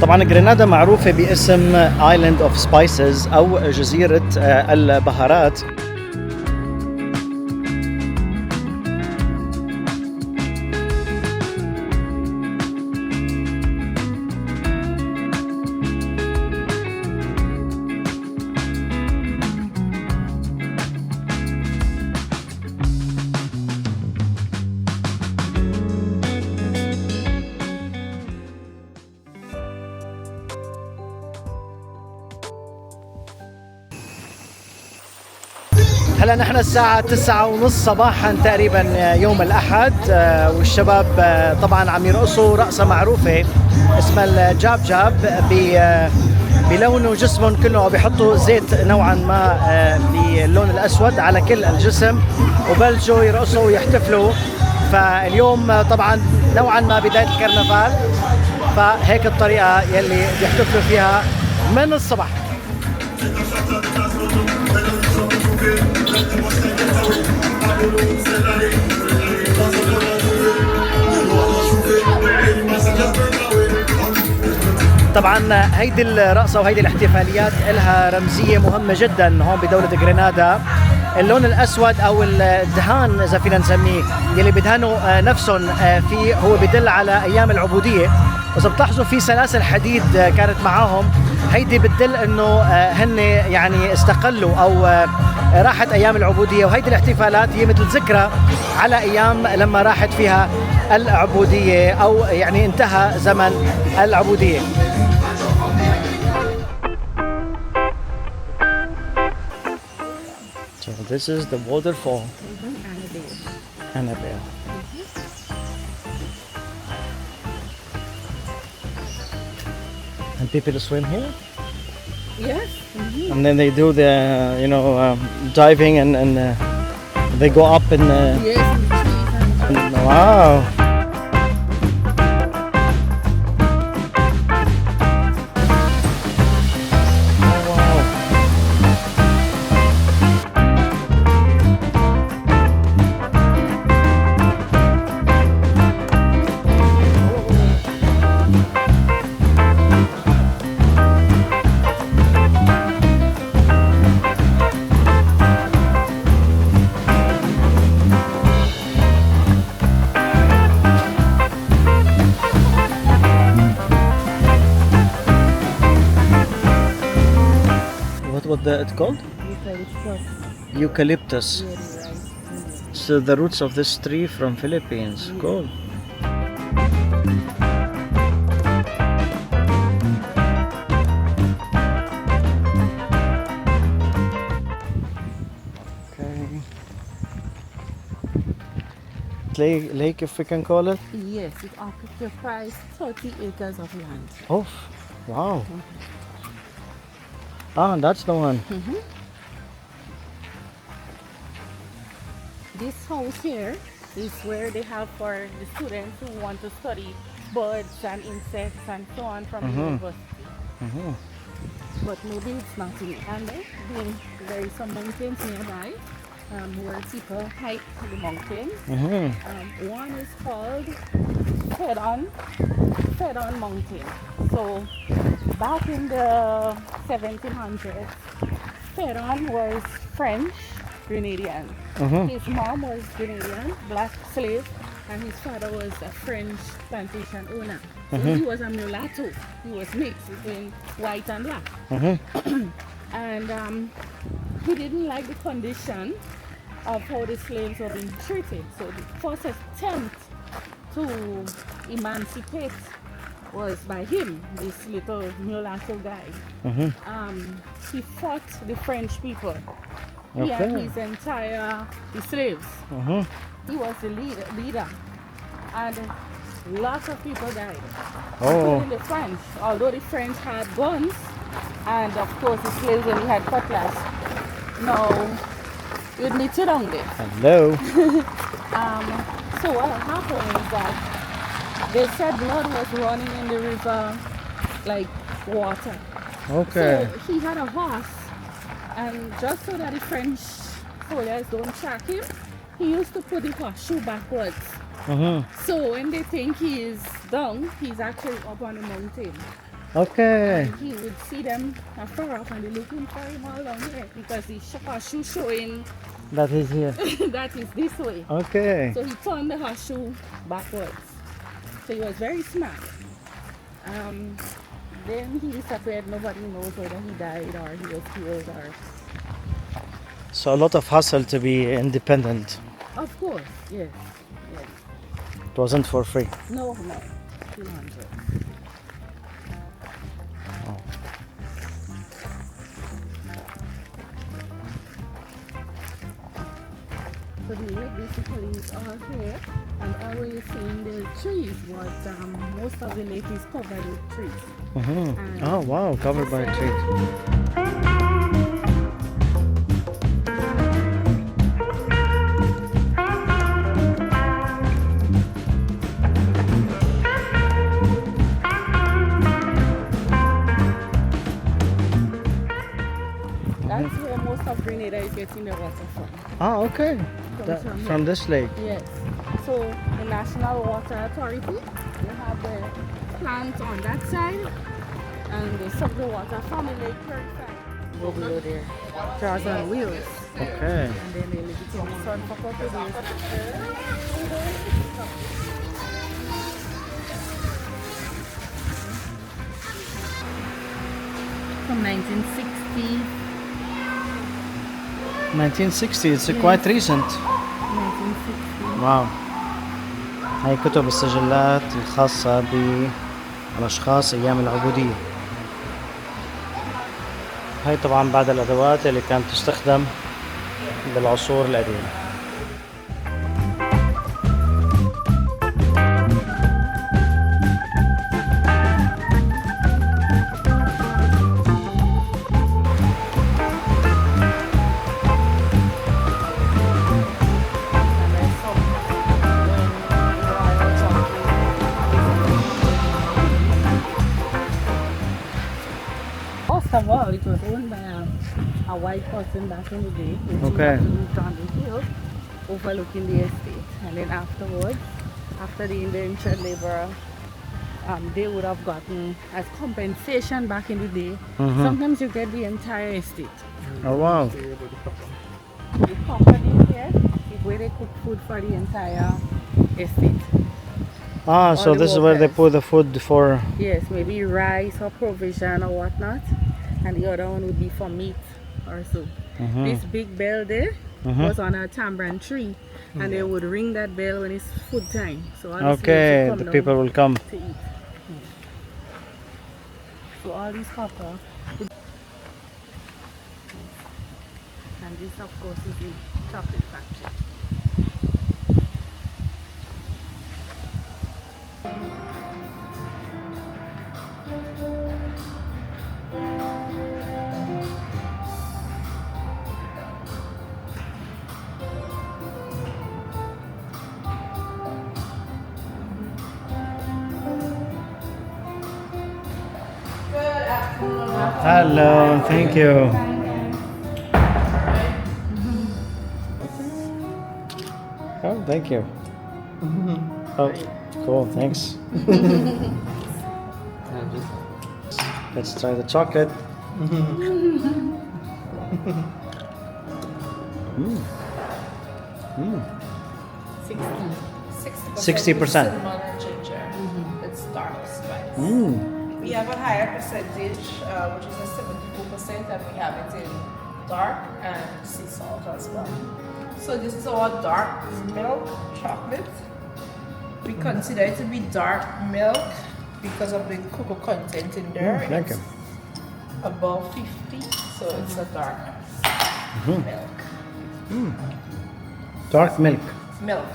طبعا غرينادا معروفة باسم Island of Spices أو جزيرة البهارات. هلا نحن الساعة 9:30 صباحا تقريبا يوم الأحد، والشباب طبعا عم يرقصوا رقصة معروفة اسمها الجاب جاب. بلونوا جسمهم كله وبيحطوا زيت نوعا ما باللون الأسود على كل الجسم وبلشوا يرقصوا ويحتفلوا. فاليوم طبعا نوعا ما بداية الكرنفال، فهيك الطريقة يلي بيحتفلوا فيها من الصبح. طبعا هيدي الرقصة وهيدي الاحتفاليات لها رمزية مهمة جدا هون بدولة غرينادا. اللون الأسود أو الدهان إذا فينا نسميه يلي بدهنوا نفسهم فيه هو بدل على أيام العبودية. وإذا بتلاحظوا في سلاسل حديد كانت معاهم، هيدي بتدل إنه هن يعني استقلوا أو راحت أيام العبودية. وهيدي الاحتفالات هي مثل ذكرى على أيام لما راحت فيها العبودية أو يعني انتهى زمن العبودية. So this is the waterfall. Annabelle. And people swim here? Yes. And then they do the, diving and they go up and. Yes, in the trees and Wow. What it's called? Eucalyptus. So the roots of this tree from Philippines. Cool. Okay. Lake, if we can call it? yes, it occupies 30 acres of land. Oh, wow. Ah, that's the one. This house here is where they have for the students who want to study birds and insects and so on from the university. But maybe it's not in it. And there is some mountains nearby where people hike the mountains. One is called Fedon Mountain. So back in the 1700s, Fedon was French Grenadian. His mom was Grenadian, black slave, and his father was a French plantation owner. So he was a mulatto. He was mixed between white and black. And he didn't like the condition of how the slaves were being treated. So the first attempt to emancipate was by him, this little mulatto guy. He fought the French people. He and his the slaves. He was the leader. And lots of people died, including the French. Although the French had guns, and of course the slaves only had cutlass. Now, you'd meet it down there. Hello. So what happened is that they said blood was running in the river like water. Okay. So he had a horse, and just so that the French soldiers don't track him, he used to put the horseshoe backwards. So when they think he is down, he's actually up on the mountain. Okay. And he would see them afar off and they looking for him all down here because the horseshoe showing That is here. that is this way. Okay. So he turned the horseshoe backwards. So he was very smart. Then he disappeared. Nobody knows whether he died or he was killed or. So a lot of hustle to be independent. Of course, yes. Yes. It wasn't for free. No, 200. So the lake basically is all here, and all you're seeing the trees, but most of the lake is covered with trees. And Oh wow, covered by trees. that's where most of Grenada is getting the water from. Oh, okay. Comes from From this lake. Yes. So the National Water Authority, they have the plant on that side, and they suck the water from the lake side. Go below there. Draws on wheels. Okay. And then they leave it in the sun for a couple of days. From 1960. 1960, it's quite recent. 1960. واو. هاي كتب السجلات الخاصة بالاشخاص ايام العبودية. هاي طبعا بعض الادوات اللي كانت تستخدم بالعصور القديمة. First of all, it was owned by a white person back in the day. Which Okay. lived on the hill overlooking the estate. And then afterwards, after the indentured laborer, they would have gotten as compensation back in the day. Sometimes you get the entire estate. Oh wow. The property here is where they cook food for the entire estate. Ah, so All the this is where they workers. put the food for. Yes, maybe rice or provision or whatnot. And the other one would be for meat or so. This big bell there was on a tamarind tree. And they would ring that bell when it's food time. So all the slaves Okay, would come the down people will come. to eat. So all these copper. And this of course is the chocolate factory. Hello, thank you. Oh, thank you. Oh, cool, thanks. Let's try the chocolate. Mm. 60%. cinnamon and ginger. It's dark spice. Mm. We have a higher percentage, which is a 74%, and we have it in dark and sea salt as well. So this is our dark milk chocolate. We consider it to be dark milk because of the cocoa content in there. Thank you. It's above 50, so it's a dark milk. Dark milk. Milk.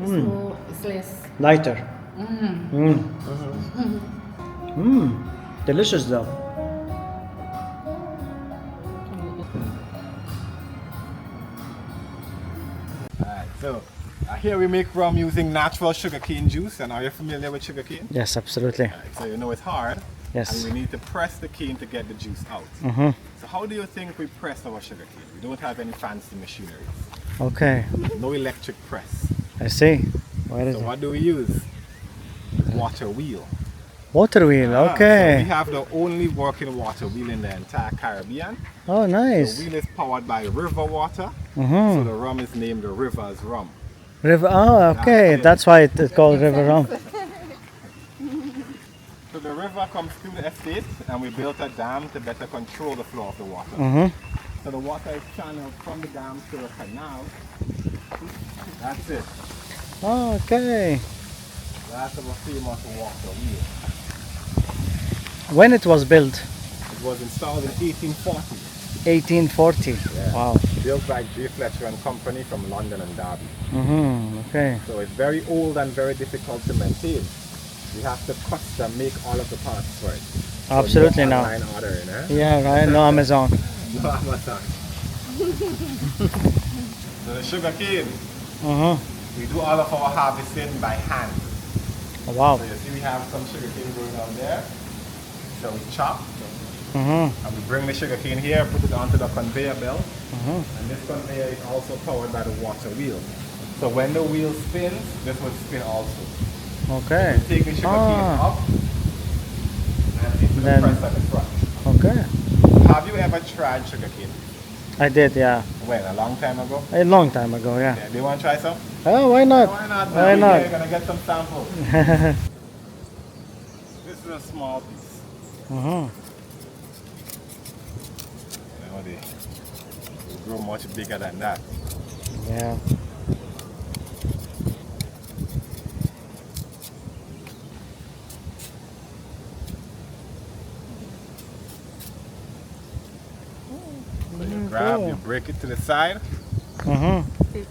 So it's less. Lighter. Delicious though. Alright, so here we make rum using natural sugarcane juice. And are you familiar with sugarcane? Yes, absolutely. So you know it's hard. Yes. And we need to press the cane to get the juice out. So how do you think we press our sugarcane? We don't have any fancy machinery. Okay, No electric press. I see. Where is So it? what do we use? Water wheel. Water wheel. So we Okay. have the only working water wheel in the entire Caribbean. Oh, The nice. wheel is powered by river water, so Mm-hmm. the rum is named the river's rum. River. Oh, okay. it. That's why it's called River Rum. So the river comes through the estate, and we built a dam to better control the flow of the water. Mm-hmm. So the water is channeled from the dam to a canal. That's it. Oh, okay. That's our famous water wheel. When it was built? It was installed in 1840. 1840. Yeah. Wow. Built by J. Fletcher and Company from London and Derby. Mm-hmm. Okay. So it's very old and very difficult to maintain. We have to custom make all of the parts for it. So Absolutely no now. online ordering, eh? Yeah, right. No Amazon. No Amazon. So the sugar cane, Mm-hmm. we do all of our harvesting by hand. Wow. So you see we have some sugar cane growing on there. So we chop Mm-hmm. and we bring the sugar cane here, put it onto the conveyor belt. Mm-hmm. And this conveyor is also powered by the water wheel. So when the wheel spins, this will spin also. Okay. Take the sugar cane up and into the Then- press at the front. Okay. Have you ever tried sugar cane? I did, yeah. When? A long time ago? A long time ago, yeah. Yeah, do you want to try some? Oh, why not? Why not? Why man? not? You're going to get some samples. This is a small piece. Mm-hmm. You know, they grow much bigger than that. Yeah. So you grab, you break it to the side, Mm-hmm.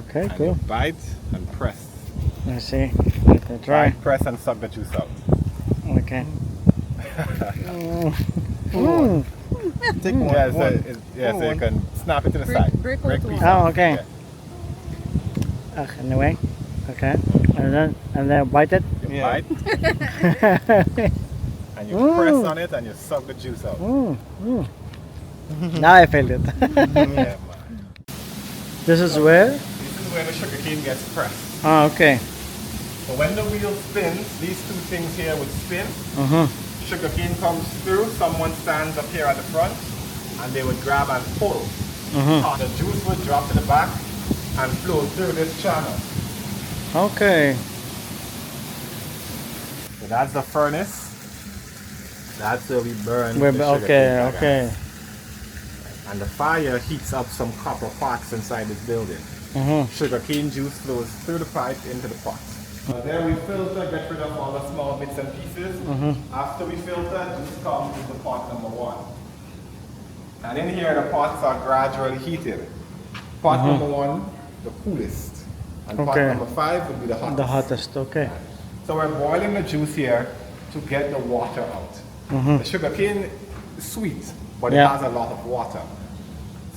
Okay, and cool. you bite and press. Let's see. Let me try. Bite, press, and suck the juice out. Okay. Mm. Take one. Yeah, so, so you can snap it to the side. break out piece one. out. Oh, okay. Anyway. Okay. And then bite it. You Yeah. bite, and you press on it, and you suck the juice out. Now I felt it. Yeah, man. This is where? This is where the sugar cane gets pressed. Oh, okay. So when the wheel spins, these two things here would spin. Mm-hmm. Sugar cane comes through, someone stands up here at the front, and they would grab and pull. Mm-hmm. The juice would drop to the back and flow through this channel. Okay. So that's the furnace. That's where we burn We're, the sugar okay, cane bagasse. okay. And the fire heats up some copper pots inside this building. Mm-hmm. Sugar cane juice flows through the pipe into the pot. There we filter, get rid of all the small bits and pieces. After we filter, juice comes into pot number 1. And in here the pots are gradually heated. Pot number 1, the coolest. And pot Okay. number 5 would be the hottest. The hottest, okay. So we're boiling the juice here to get the water out. The sugar cane is sweet, but Yeah. it has a lot of water.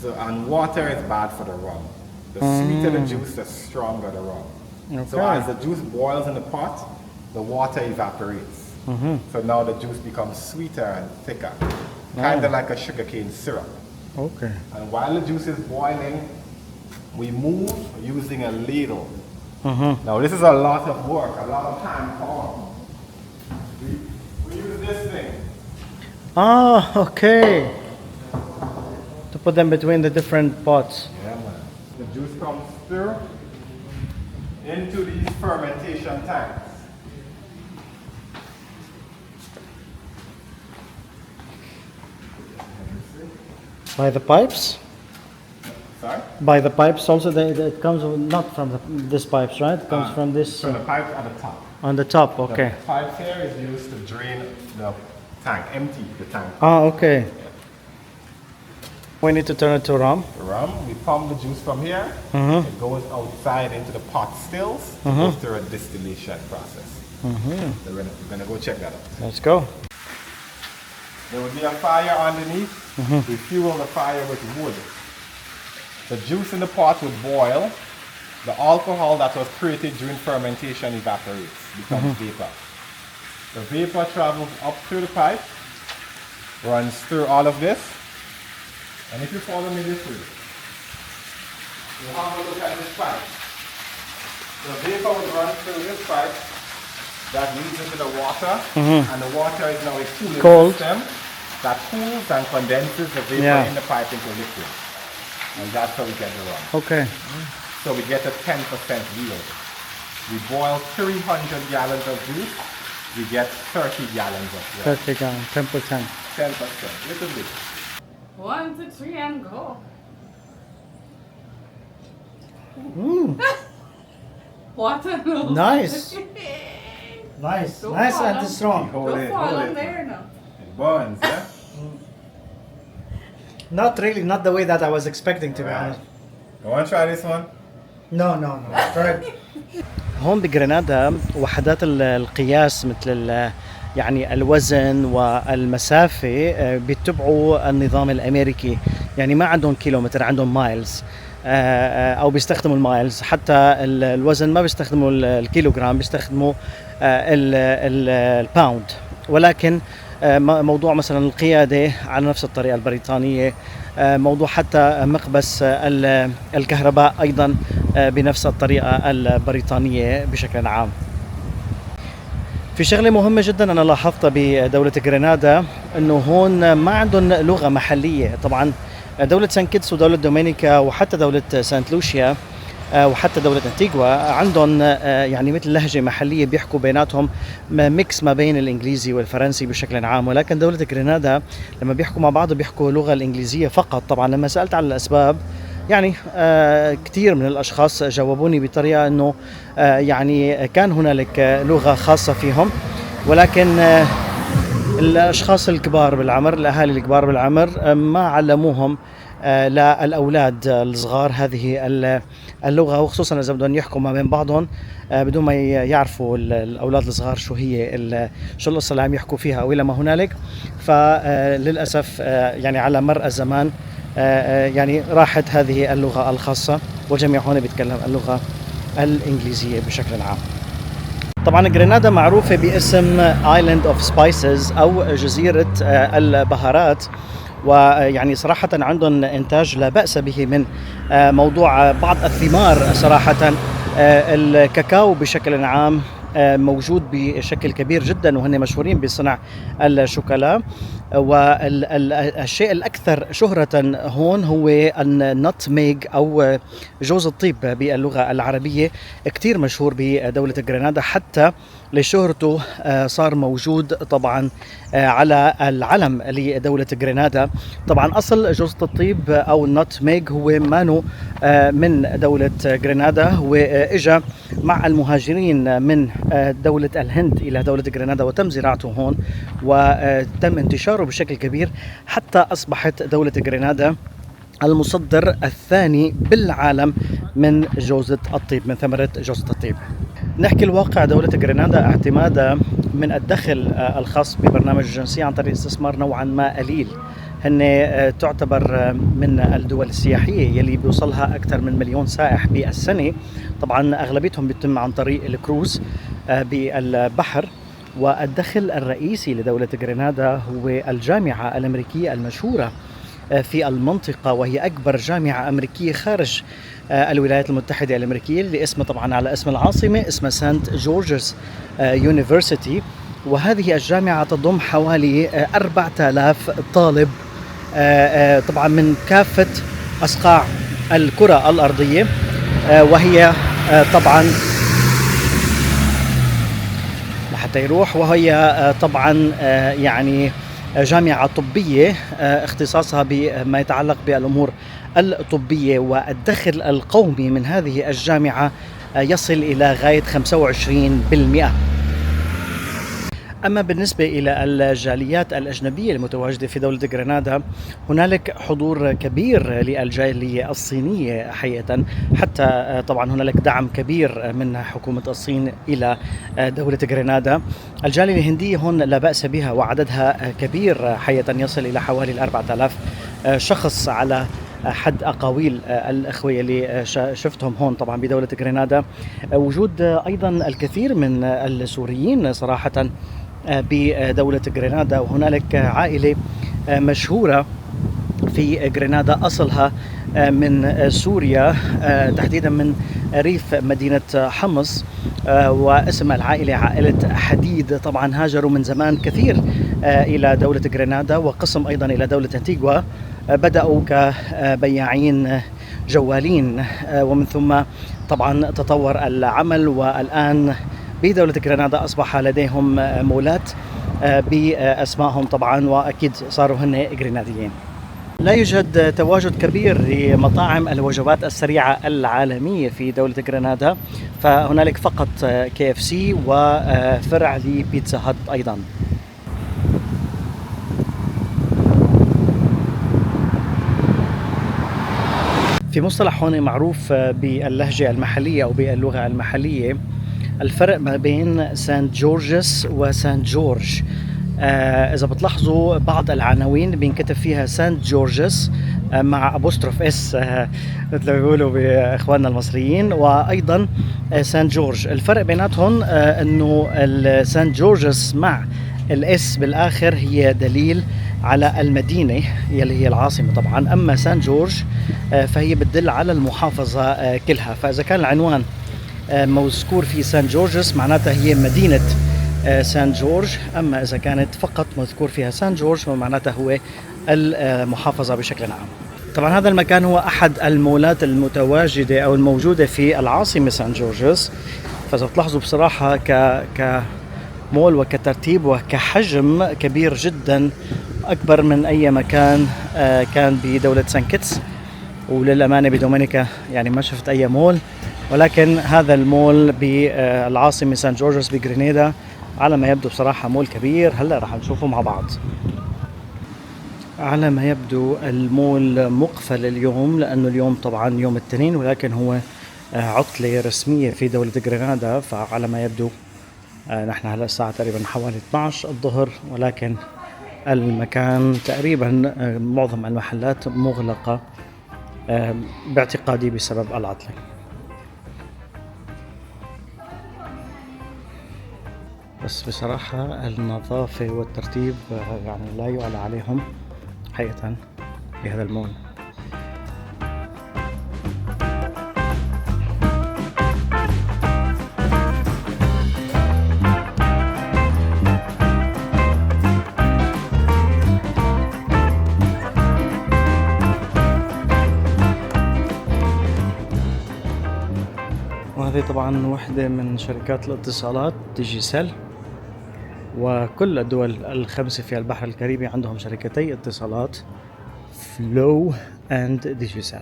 So, and water is bad for the rum. The sweeter the juice, the stronger the rum. So Okay. as the juice boils in the pot, the water evaporates. So now the juice becomes sweeter and thicker, kind of like a sugarcane syrup. Okay. And while the juice is boiling, we move using a ladle. Now this is a lot of work, a lot of hand power. We use this thing. Oh, okay. To put them between the different pots. Yeah, man. The juice comes through into these fermentation tanks. By the pipes? Sorry? By the pipes also, it comes not from this pipes, right? It comes from this So the pipe at the top. on the top, okay. The pipe here is used to drain the tank, empty the tank. Ah, okay. We need to turn it to rum. The rum, we pump the juice from here. It goes outside into the pot stills. It goes through a distillation process. So we're gonna go check that out. Let's go. There will be a fire underneath. We fuel the fire with wood. The juice in the pot would boil. The alcohol that was created during fermentation evaporates, becomes vapor. The vapor travels up through the pipe, runs through all of this. And if you follow me this way, you have a look at this pipe. The vapor would run through this pipe that leads into the water, and the water is now a cooling Cold. system that cools and condenses the vapor in the pipe into liquid. And that's how we get the rum. Okay. So we get a 10% yield. We boil 300 gallons of juice, we get 30 gallons of rum. 30 gallon, 10%. 10%, little bit. 1, 2, 3, and go. Water. Nice. Nice. Don't Nice fall and on- strong. Don't fall on there now. It burns, yeah? Not really, not the way that I was expecting to be honest. You want to try this one? No. Try it. هون بغرينادا وحدات القياس مثل يعني الوزن والمسافة بيتبعوا النظام الأمريكي، يعني ما عندهم كيلومتر، عندهم مايلز، أو بيستخدموا المايلز. حتى الوزن ما بيستخدموا الكيلوغرام، بيستخدموا الباوند. ولكن موضوع مثلا القيادة على نفس الطريقة البريطانية، موضوع حتى مقبس الكهرباء أيضا بنفس الطريقة البريطانية بشكل عام. في شغلة مهمة جدا أنا لاحظتها بدولة غرينادا، أنه هون ما عندهم لغة محلية. طبعا دولة سان كيتس ودولة دومينيكا وحتى دولة سانت لوشيا وحتى دولة انتيغوا عندهم يعني مثل لهجة محلية بيحكوا بيناتهم ميكس ما بين الإنجليزي والفرنسي بشكل عام. ولكن دولة غرينادا لما بيحكوا مع بعض بيحكوا لغة الإنجليزية فقط. طبعا لما سألت على الأسباب يعني كثير من الأشخاص جاوبوني بطريقة أنه يعني كان هنالك لغة خاصة فيهم، ولكن الأشخاص الكبار بالعمر، الأهالي الكبار بالعمر ما علموهم للأولاد الصغار هذه اللغة، وخصوصا إذا بدهم يحكوا ما بين بعضهم بدون ما يعرفوا الأولاد الصغار شو القصة اللي عم يحكوا فيها أو إلى ما هنالك. فللأسف يعني على مر الزمان يعني راحت هذه اللغة الخاصة، والجميع هون بيتكلم اللغة الإنجليزية بشكل عام. طبعا غرينادا معروفة باسم Island of Spices أو جزيرة البهارات، ويعني صراحة عندهم إنتاج لا بأس به من موضوع بعض الثمار. صراحة الكاكاو بشكل عام موجود بشكل كبير جدا، وهن مشهورين بصنع الشوكولا. والشيء الأكثر شهرة هون هو النتميغ أو جوز الطيب باللغة العربية، كتير مشهور بدولة غرينادا، حتى لشهرته صار موجود طبعا على العلم لدولة غرينادا. طبعا أصل جوز الطيب أو النتميغ هو مانو من دولة غرينادا، وإجا مع المهاجرين من دولة الهند إلى دولة غرينادا وتم زراعته هون وتم انتشاره بشكل كبير، حتى أصبحت دولة غرينادا المصدر الثاني بالعالم من جوزة الطيب، من ثمرة جوزة الطيب. نحكي الواقع، دولة غرينادا اعتمادها من الدخل الخاص ببرنامج الجنسية عن طريق الاستثمار نوعا ما قليل. هن تعتبر من الدول السياحية يلي بيوصلها أكثر من 1,000,000 سائح بالسنة. طبعا أغلبيتهم بيتم عن طريق الكروز بالبحر. والدخل الرئيسي لدولة غرينادا هو الجامعة الأمريكية المشهورة في المنطقة، وهي أكبر جامعة أمريكية خارج الولايات المتحدة الأمريكية، اللي اسمها طبعا على اسم العاصمة، اسمها سانت جورجز يونيفرسيتي. وهذه الجامعة تضم حوالي 4,000 طالب طبعا من كافة أصقاع الكرة الأرضية، وهي طبعا لحتى يروح، وهي طبعا يعني جامعة طبية اختصاصها بما يتعلق بالأمور الطبية. والدخل القومي من هذه الجامعة يصل إلى غاية 25%. أما بالنسبة إلى الجاليات الأجنبية المتواجدة في دولة غرينادا، هنالك حضور كبير للجالية الصينية حقيقة، حتى طبعا هنالك دعم كبير من حكومة الصين إلى دولة غرينادا. الجالية الهندية هون لا بأس بها، وعددها كبير حقيقة، يصل إلى حوالي 4,000 شخص على حد أقاويل الأخوة اللي شفتهم هون طبعا بدولة غرينادا. وجود أيضا الكثير من السوريين صراحة بدولة غرينادا، وهنالك عائلة مشهورة في غرينادا أصلها من سوريا، تحديدا من ريف مدينة حمص، واسم العائلة عائلة حديد. طبعا هاجروا من زمان كثير إلى دولة غرينادا، وقسم أيضا إلى دولة أنتيغوا. بدأوا كبياعين جوالين، ومن ثم طبعا تطور العمل، والآن بدولة غرينادا أصبح لديهم مولات بأسمائهم طبعا، وأكيد صاروا هن غريناديين. لا يوجد تواجد كبير لمطاعم الوجبات السريعة العالمية في دولة غرينادا، فهنالك فقط KFC وفرع لبيتزا هات أيضا. في مصطلح هون معروف باللهجة المحلية أو باللغة المحلية، الفرق ما بين سانت جورجس وسانت جورج. إذا بتلاحظوا بعض العناوين بينكتب فيها سانت جورجس مع أبوستروف اس مثل ما بيقولوا بإخواننا المصريين، وأيضا سانت جورج. الفرق بيناتهم أنه سانت جورجس مع الاس بالآخر هي دليل على المدينة يلي هي العاصمة طبعا، أما سانت جورج فهي بتدل على المحافظة كلها. فإذا كان العنوان مذكور في سانت جورجس معناتها هي مدينة سانت جورج، أما إذا كانت فقط مذكور فيها سانت جورج فمعناتها هو المحافظة بشكل عام. طبعا هذا المكان هو أحد المولات المتواجدة أو الموجودة في العاصمة سانت جورجس. فإذا بتلاحظوا بصراحة كمول وكترتيب وكحجم كبير جدا، أكبر من أي مكان كان بدولة سان كيتس. وللأمانة بدومينيكا يعني ما شفت أي مول، ولكن هذا المول بالعاصمة سان جورجس بغرينادا على ما يبدو بصراحة مول كبير. هلا راح نشوفه مع بعض. على ما يبدو المول مقفل اليوم، لأنه اليوم طبعا يوم الاثنين، ولكن هو عطلة رسمية في دولة غرينادا. فعلى ما يبدو نحن هلا الساعة تقريبا حوالي 12 الظهر، ولكن المكان تقريبا معظم المحلات مغلقة باعتقادي بسبب العطلة. بس بصراحة النظافة والترتيب يعني لا يعلى عليهم حقيقة بهذا المول. وهذه طبعا واحدة من شركات الاتصالات ديجيسيل، وكل الدول الخمسة في البحر الكاريبي عندهم شركتي اتصالات، فلو اند ديجيسيل.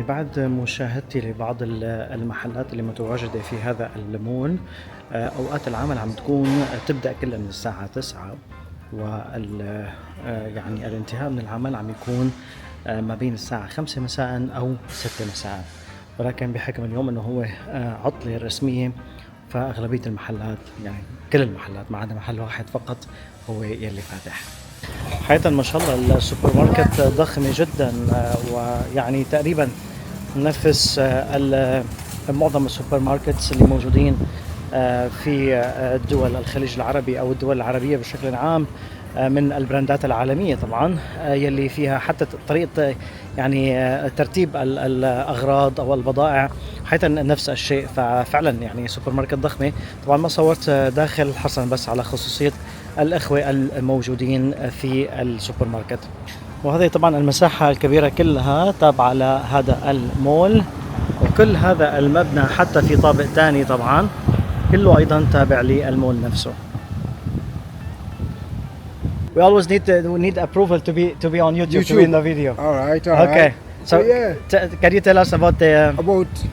بعد مشاهدتي لبعض المحلات اللي متواجدة في هذا المول، أوقات العمل عم تكون تبدأ كلها من الساعة 9، يعني الانتهاء من العمل عم يكون ما بين الساعة 5 مساء أو 6 مساء. ولكن بحكم اليوم أنه هو عطلة رسمية، فأغلبية المحلات يعني كل المحلات ما عدا محل واحد فقط هو يلي فاتح. حقيقة ما شاء الله السوبر ماركت ضخمة جدا، ويعني تقريبا نفس معظم السوبر ماركتس اللي موجودين في دول الخليج العربي أو الدول العربية بشكل عام، من البراندات العالمية طبعا، يلي فيها حتى طريقة يعني ترتيب الأغراض أو البضائع حتى نفس الشيء. ففعلا يعني سوبر ماركت ضخمة. طبعا ما صورت داخل حصرا بس على خصوصية الأخوة الموجودين في السوبر ماركت. وهذه طبعا المساحة الكبيرة كلها تابعة لهذا المول، وكل هذا المبنى حتى في طابق ثاني طبعا كله أيضا تابع للمول نفسه. We always need approval to be on YouTube to be in the video. All right. Okay. So yeah. Can you tell us about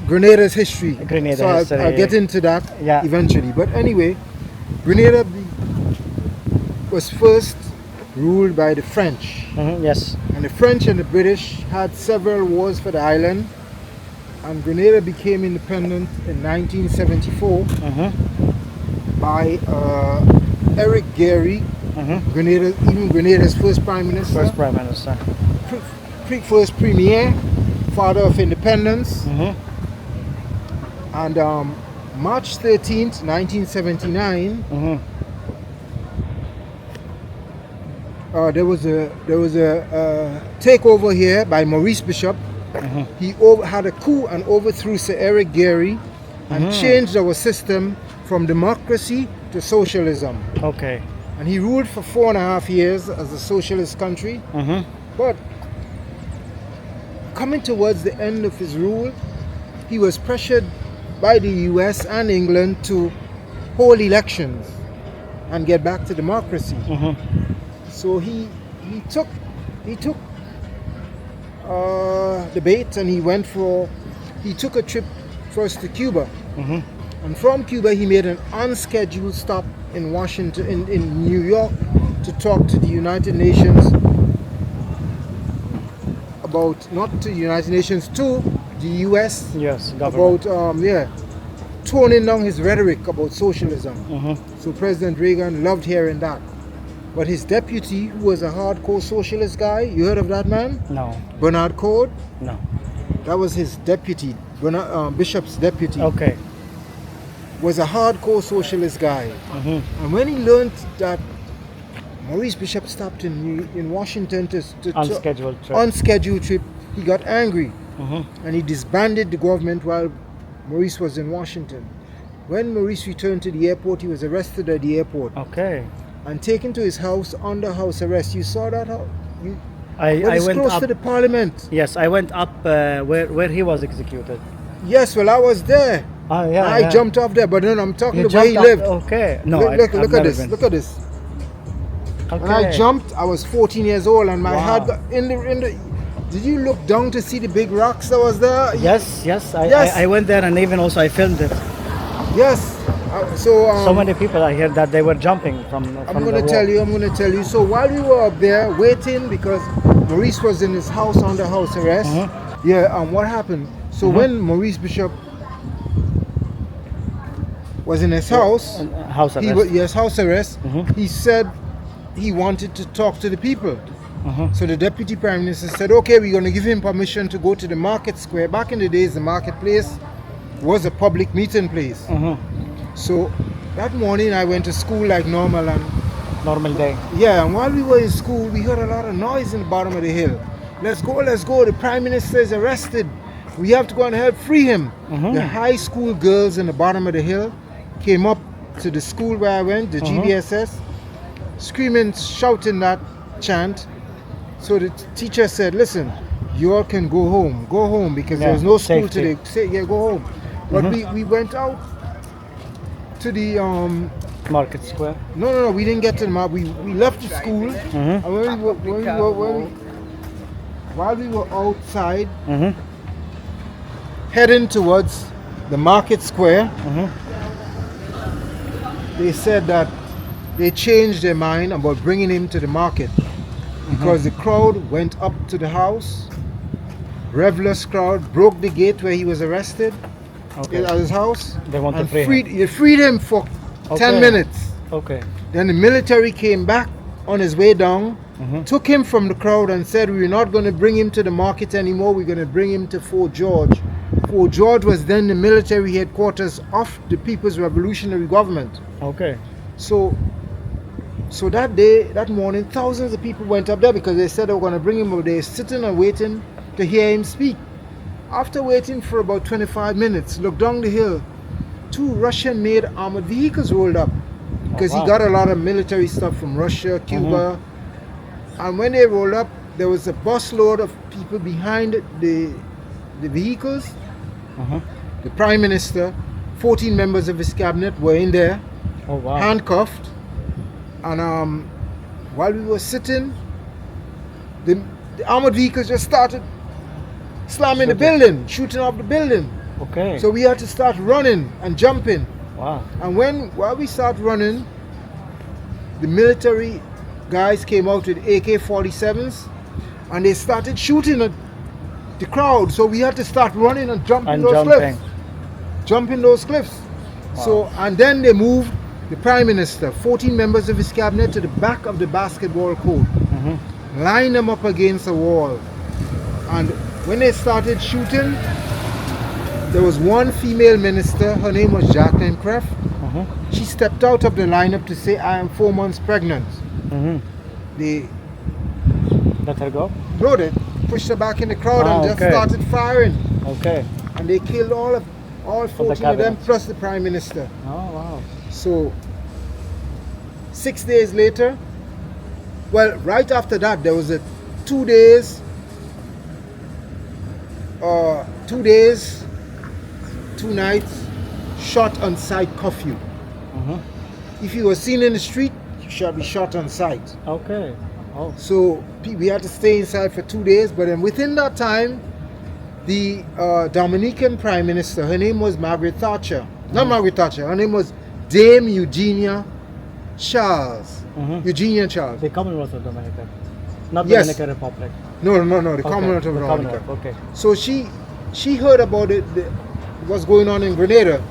Grenada's history? Grenada so history. I'll get into that Yeah. eventually. But anyway, Grenada was first ruled by the French. Yes. And the French and the British had several wars for the island. And Grenada became independent in 1974 by Eric Gary, Grenada's first prime minister. First prime minister. First premier, father of independence. And March 13th, 1979, there was a takeover here by Maurice Bishop. He had a coup and overthrew Sir Eric Gairy and changed our system from democracy to socialism. Okay. And he ruled for 4.5 years as a socialist country. But coming towards the end of his rule, he was pressured by the US and England to hold elections and get back to democracy. So he took the bait and he took a trip first to Cuba. And from Cuba he made an unscheduled stop in Washington, in New York, to talk to the United Nations about, not to the United Nations, to the US. Yes, government. About toning down his rhetoric about socialism. So President Reagan loved hearing that. But his deputy, who was a hardcore socialist guy, you heard of that man? No. Bernard Code? No. That was his deputy, Bishop's deputy. Okay. Was a hardcore socialist guy. And when he learned that Maurice Bishop stopped in Washington to unscheduled trip, he got angry. And he disbanded the government while Maurice was in Washington. When Maurice returned to the airport, he was arrested at the airport. Okay. And taken to his house under house arrest. You saw that? I went close up to the parliament. Yes, I went up where he was executed. Yes, well, I was there. I jumped off there, but then I'm talking about where he lived. Okay. No, look I've at never this. been. Look at this. Okay. When I jumped, I was 14 years old, and my heart got in the. Did you look down to see the big rocks that was there? Yes. Yes. I went there, and even also I filmed it. Yes. So many people I hear that they were jumping from I'm going to tell you. So while we were up there waiting, because Maurice was in his house under house arrest. What happened? So when Maurice Bishop was in his house, house arrest. House arrest. He said he wanted to talk to the people. So the deputy prime minister said, okay, we're going to give him permission to go to the market square. Back in the days, the marketplace was a public meeting place. So that morning I went to school like normal, and normal day. Yeah, and while we were in school, we heard a lot of noise in the bottom of the hill. Let's go. The prime minister is arrested. We have to go and help free him. The high school girls in the bottom of the hill came up to the school where I went, the GBSS, screaming, shouting that chant. So the teacher said, listen, you all can go home because there's no school today. Go home. But we went out to the market square. No, we didn't get to the market. We left the school, and while we were outside, heading towards the market square, they said that they changed their mind about bringing him to the market because the crowd went up to the house. Revelers crowd broke the gate where he was arrested. At his house. They want to free him. You freed him for 10 minutes. Okay. Then the military came back on his way down, took him from the crowd and said, we're not going to bring him to the market anymore, we're going to bring him to Fort George. Fort George was then the military headquarters of the People's Revolutionary Government. Okay. So that day, that morning, thousands of people went up there because they said they were going to bring him over there, sitting and waiting to hear him speak. After waiting for about 25 minutes, look down the hill, 2 Russian-made armored vehicles rolled up because he got a lot of military stuff from Russia, Cuba. And when they rolled up, there was a busload of people behind the vehicles. The Prime Minister, 14 members of his cabinet were in there, handcuffed. And while we were sitting, the armored vehicles just started slamming the building, shooting up the building. Okay. So we had to start running and jumping. Wow. And while we started running, the military guys came out with AK-47s and they started shooting at the crowd. So we had to start running and jumping those cliffs. Wow. So, and then they moved the Prime Minister, 14 members of his cabinet, to the back of the basketball court, lined them up against a wall. And when they started shooting, there was one female minister, her name was Jacqueline Kreff. She stepped out of the lineup to say, I am 4 months pregnant. The Let her go? No, they pushed her back in the crowd and just okay. started firing. Okay. And they killed all 14 of them cabinet. plus the Prime Minister. Oh, wow. So 6 days later, well, right after that, there was a 2 days, 2 nights shot on sight curfew. If you were seen in the street, you shall be shot on sight. Okay. Oh. So we had to stay inside for 2 days, but then within that time, the Dominican Prime Minister, her name was Margaret Thatcher. Not Margaret Thatcher, her name was Dame Eugenia Charles. Eugenia Charles. The Commonwealth of Dominica. Not Yes. Dominican Republic. No, the Okay, Commonwealth of the Dominica. Commonwealth, okay. So she heard about what's going on in Grenada.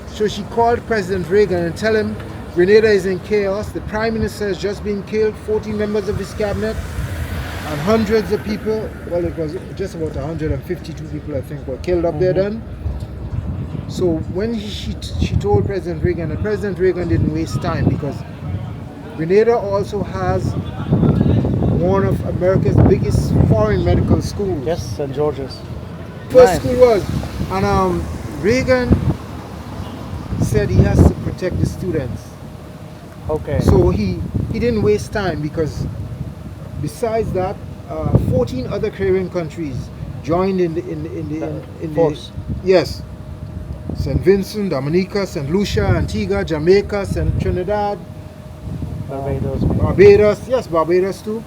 So she called President Reagan and tell him Grenada is in chaos. The Prime Minister has just been killed, 14 members of his cabinet, and hundreds of people, well, it was just about 152 people, I think, were killed up there then. So when she told President Reagan, and President Reagan didn't waste time, because Grenada also has one of America's biggest foreign medical schools. Yes, St. George's. First Nice. school was. And Reagan said he has to protect the students. Okay. So he didn't waste time, because besides that, 14 other Caribbean countries joined in the force. Yes. St. Vincent, Dominica, St. Lucia, Antigua, Jamaica, St. Trinidad, Barbados. Barbados, yes, Barbados too.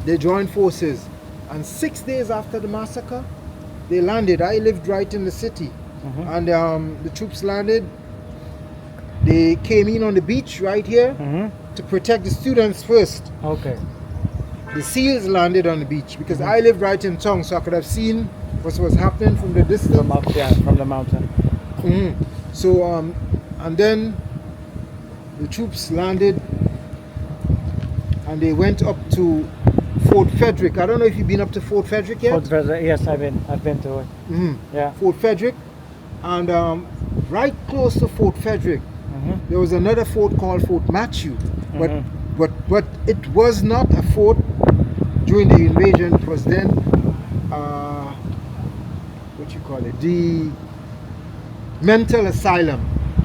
They joined forces. And 6 days after the massacre, they landed. I lived right in the city. And the troops landed. They came in on the beach right here to protect the students first. Okay. The SEALs landed on the beach, because I lived right in town, so I could have seen what was happening from the distance. From the mountain. So, and then the troops landed and they went up to Fort Frederick. I don't know if you've been up to Fort Frederick yet? Fort Frederick, yes, I've been to it. Yeah. Fort Frederick. And right close to Fort Frederick, there was another fort called Fort Matthew. But it was not a fort during the invasion. It was then, what you call it, the mental asylum.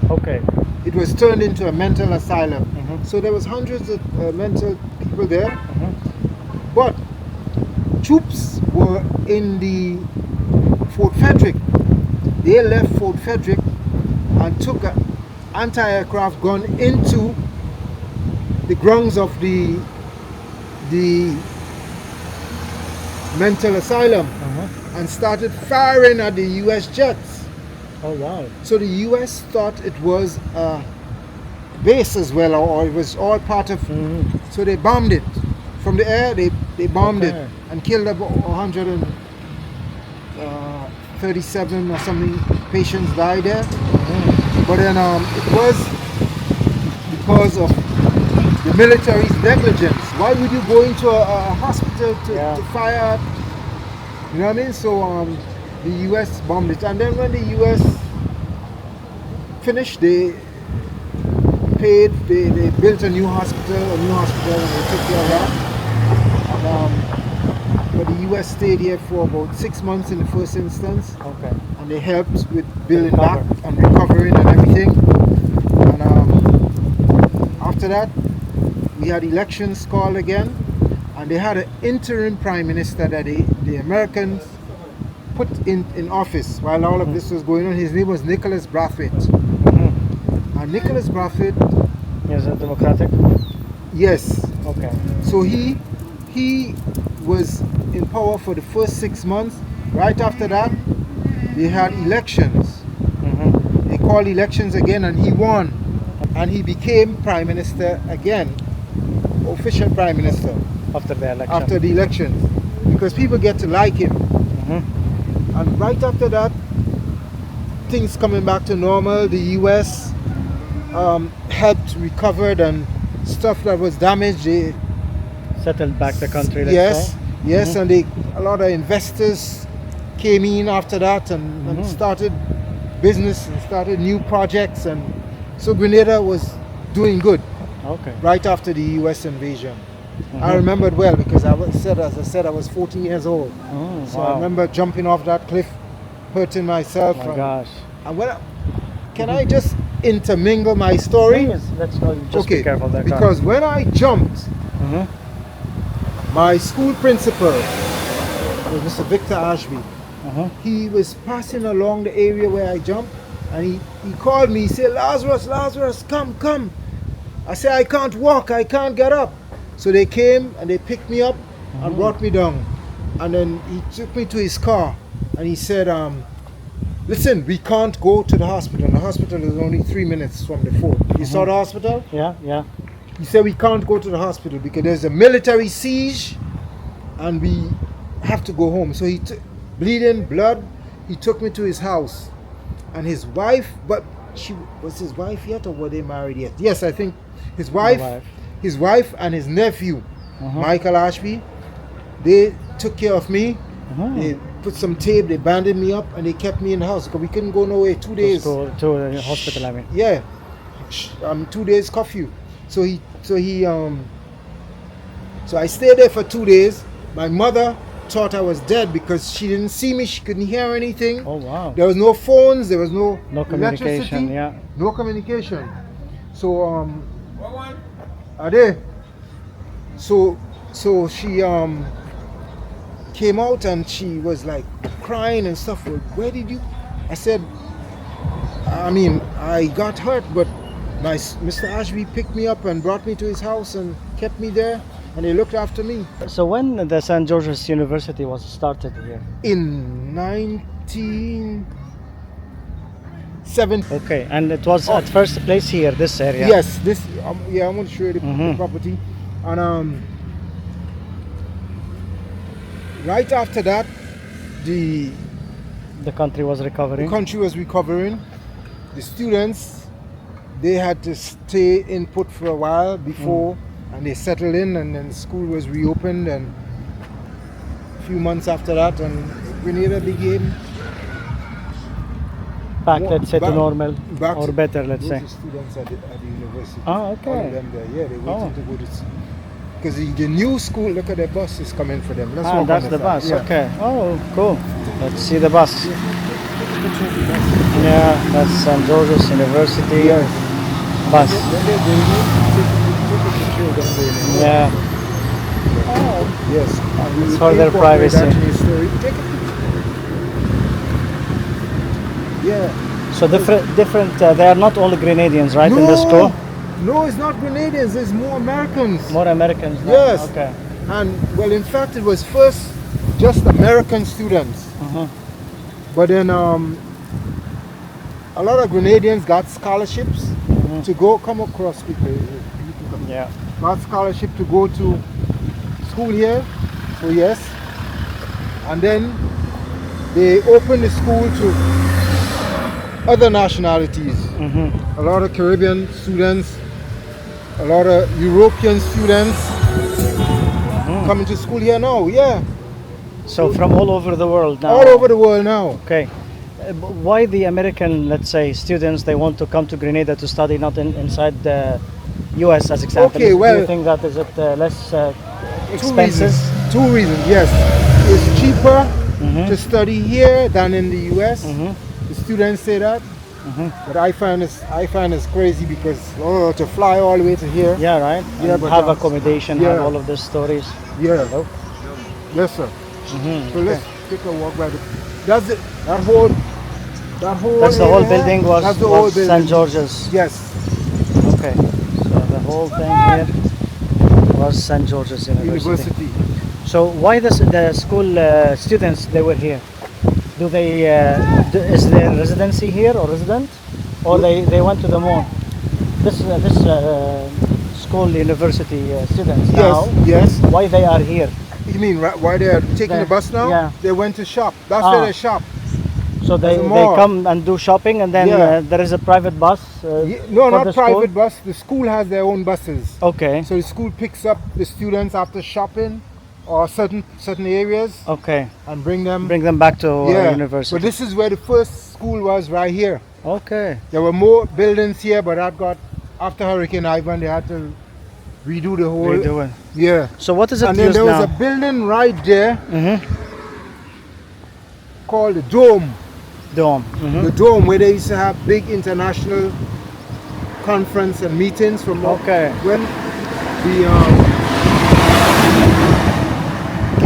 Okay. It was turned into a mental asylum. So there was hundreds of mental people there. But troops were in the Fort Frederick. They left Fort Frederick and took an anti-aircraft gun into the grounds of the mental asylum and started firing at the US jets. Oh, wow. So the US thought it was a base as well, or it was all part of. So they bombed it from the air. They bombed it and killed about 137 or something patients died there. But then it was because of the military's negligence. Why would you go into a hospital to fire? You know what I mean? So the US bombed it, and then when the US finished, they built a new hospital, and they took care of that. But the US stayed here for about 6 months in the first instance. Okay. And they helped with building back and recovering and everything. And after that, we had elections called again, and they had an interim prime minister that the Americans put in office while all of this was going on. His name was Nicholas Brathwaite. And Nicholas Brathwaite, Is it democratic? yes. Okay. So he was in power for the first 6 months. Right after that, they had elections. They called elections again, and he won. And he became prime minister again, official prime minister. After the election. After the elections, because people get to like him. And right after that, things coming back to normal. The US helped recovered, and stuff that was damaged, they Settled back the country. yes, and a lot of investors came in after that and started business and started new projects, and so Grenada was doing good Okay. right after the US invasion. I remembered well because as I said, I was 14 years old. Oh, So I remember jumping off that cliff, hurting myself. Oh my gosh. And can I just intermingle my story? Yes, let's go. Just be careful there. Because when I jumped, my school principal was Mr. Victor Ashby. He was passing along the area where I jumped, and he called me. He said, Lazarus, come. I said, I can't walk, I can't get up. So they came and they picked me up and brought me down. And then he took me to his car and he said, listen, we can't go to the hospital. The hospital is only 3 minutes from the fort. You saw the hospital? Yeah. He said we can't go to the hospital because there's a military siege and we have to go home. So he bleeding blood, he took me to his house. And his wife, but was his wife yet or were they married yet? Yes, I think his wife and his nephew, Michael Ashby, they took care of me. They put some tape, they banded me up, and they kept me in the house because we couldn't go nowhere. 2 days. To the hospital, I mean. Yeah, 2 days curfew. So I stayed there for 2 days. My mother thought I was dead because she didn't see me, she couldn't hear anything. Oh wow. There was no phones, there was no communication, electricity, no communication. So so she came out and she was like crying and stuff. Well, where did you? I said, I got hurt, but Mr. Ashby picked me up and brought me to his house and kept me there, and they looked after me. So when the St. George's University was started here? In 1970. Okay, and it was at first place here, this area. Yes, this. I want to show you the property, and right after that, the country was recovering. The country was recovering. The students, they had to stay in put for a while before, and they settled in, and then school was reopened, and a few months after that, and Grenada became back, let's say, to normal, or better, let's say. The students at the university. Oh, okay. All of them there. Yeah, they wanted to go to school. Because the new school, look at the bus is coming for them. That's the bus, yeah. Okay. Oh, cool. Let's see the bus. Yeah, that's St. George's University bus. Yeah. Oh, yes. It's for their privacy. Yeah. So different. They are not all Grenadians, right? In the school. No, it's not Grenadians. There's more Americans. More Americans. Now. Yes. Okay. And well, in fact, it was first just American students. But then a lot of Grenadians got scholarships to go. Come across quickly. Yeah. Got scholarship to go to school here. So yes. And then they opened the school to other nationalities. A lot of Caribbean students, a lot of European students coming to school here now. Yeah. So from all over the world now. All over the world now. Okay. Why the American, let's say, students, they want to come to Grenada to study, not inside the US, as example? Okay, well, do you think that is it less expensive? Two reasons. Yes, it's cheaper to study here than in the US. The students say that, but I find it's crazy because to fly all the way to here. Yeah, right. You have accommodation, have all of these stories. Yeah. Yes, sir. So let's take a walk by the. That's it. That whole. That's the whole building was St. George's. Yes. Okay. So the whole thing here was St. George's University. So why the school students they were here? Do they is their residency here or resident, or they went to the mall? This school university students now. Yes. Why they are here? You mean why they are taking the bus now? Yeah. They went to shop. That's where they shop. So they come and do shopping, and then there is a private bus. No, not private bus. The school has their own buses. Okay. So the school picks up the students after shopping or certain areas. Okay. And bring them back to university. But this is where the first school was, right here. Okay. There were more buildings here, but that got after Hurricane Ivan. They had to redo the whole. Redo it. Yeah. So what is it And then used there was now? a building right there Mhm. called the Dome. Dome. Mhm. The Dome, where they used to have big international conference and meetings from Okay. when the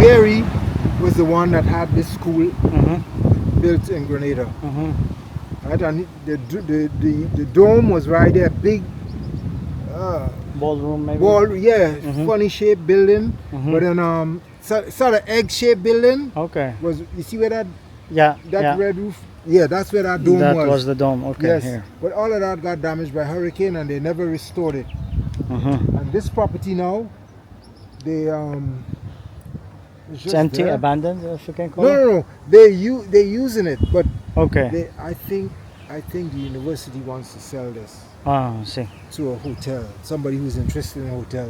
Gary was the one that had this school Mhm. built in Grenada. Mhm. Right, and the dome was right there, big Ballroom maybe. wall, yeah, Mhm. funny shaped building, Mhm. but then sort of egg shaped building Okay. was. You see where that Yeah. yeah. red roof? Yeah, that's where that dome That was. was the dome. Okay. Yes, Here. but all of that got damaged by hurricane and they never restored it. Mhm. And this property now, they It's it's just empty, there. abandoned, if you can call No, it. no, no. They're using it, but Okay. I think the university wants to sell this Ah, I see. to a hotel. Somebody who's interested in a hotel.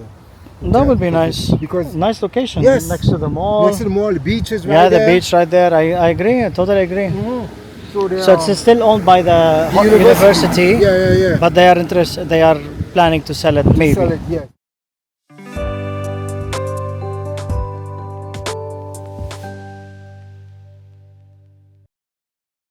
That would be nice. Because Nice location. Yes. Next to the mall. next to the mall, the beach is right Yeah, the there. beach right there. I agree. I totally agree. Mhm. So, they So it's still owned by the the university, Yeah, yeah, yeah. but they are planning to sell it maybe. Sell it, yeah.